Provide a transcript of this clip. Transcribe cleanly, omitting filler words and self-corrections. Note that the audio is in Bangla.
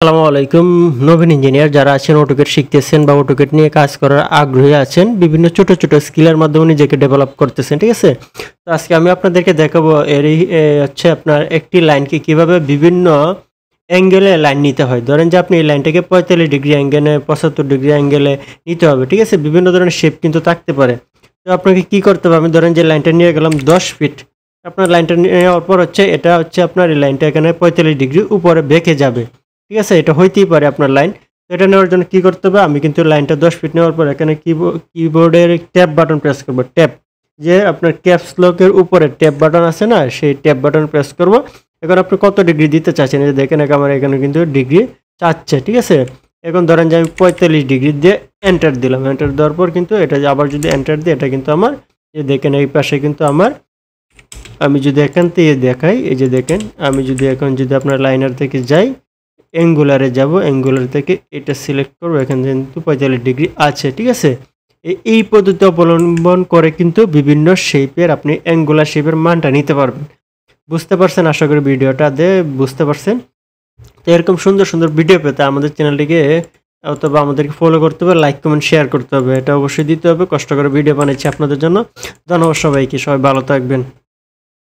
আসসালামু আলাইকুম। নবীন ইঞ্জিনিয়ার যারা আছেন, অটোকেট শিখতেছেন বা অটোকেট নিয়ে কাজ করার আগ্রহী আছেন, বিভিন্ন ছোট ছোট স্কিলের মাধ্যমে নিজেকে ডেভেলপ করতেছেন, ঠিক আছে? তো আজকে আমি আপনাদেরকে দেখাবো হচ্ছে আপনার একটি লাইনকে কিভাবে বিভিন্ন অ্যাঙ্গেলে লাইন নিতে হয়। ধরেন যে আপনি এই লাইনটাকে 45 ডিগ্রি অ্যাঙ্গেলে, 75 ডিগ্রি অ্যাঙ্গেলে নিতে হবে, ঠিক আছে? বিভিন্ন ধরনের শেপ কিন্তু থাকতে পারে। তো আপনাকে কি করতে হবে, আমি ধরেন যে লাইনটা নিয়ে গেলাম 10 ফিট। আপনার লাইনটা নেওয়ার পর এটা হচ্ছে আপনার এই লাইনটা এখানে 45 ডিগ্রি উপরে বেঁকে যাবে, ঠিক আছে? এটা হইতেই পারে আপনার লাইন। তো এটা নেওয়ার জন্য কি করতে হবে, আমি কিন্তু লাইনটা 10 ফিট নেওয়ার পর এখানে কিবোর্ডের ট্যাব বাটন প্রেস করব। ট্যাব, যে আপনার ক্যাপস লকের উপরে ট্যাব বাটন আছে না, সেই ট্যাব বাটন প্রেস করব। এখন আপনি কত ডিগ্রি দিতে চাচ্ছেন, এই যে দেখেন আমার এখানে কিন্তু ডিগ্রি চাচ্ছে, ঠিক আছে? এখন ধরেন যে আমি 45 ডিগ্রি দিয়ে এন্টার দিলাম। এন্টার দেওয়ার পর কিন্তু এটা যে আবার যদি এন্টার দিই, এটা কিন্তু আমার এই দেখেন এই পাশে কিন্তু আমার, আমি যদি এখান থেকে দেখাই, এই যে দেখেন আমি যদি এখন যদি আপনার লাইনার থেকে যাই, অ্যাঙ্গুলারে যাব, অ্যাঙ্গুলার থেকে এটা সিলেক্ট করব, এখানে কিন্তু 45 ডিগ্রি আছে, ঠিক আছে? এই পদ্ধতি অবলম্বন করে কিন্তু বিভিন্ন শেপের আপনি অ্যাঙ্গুলার শেপের মানটা নিতে পারবেন। বুঝতে পারছেন? আশা করি ভিডিওটা বুঝতে পারছেন। তো এরকম সুন্দর সুন্দর ভিডিও পেতে আমাদের চ্যানেলটিকে অথবা আমাদেরকে ফলো করতে হবে, লাইক কমেন্ট শেয়ার করতে হবে, এটা অবশ্যই দিতে হবে। কষ্ট করে ভিডিও বানাচ্ছি আপনাদের জন্য। ধন্যবাদ সবাইকে, সবাই ভালো থাকবেন।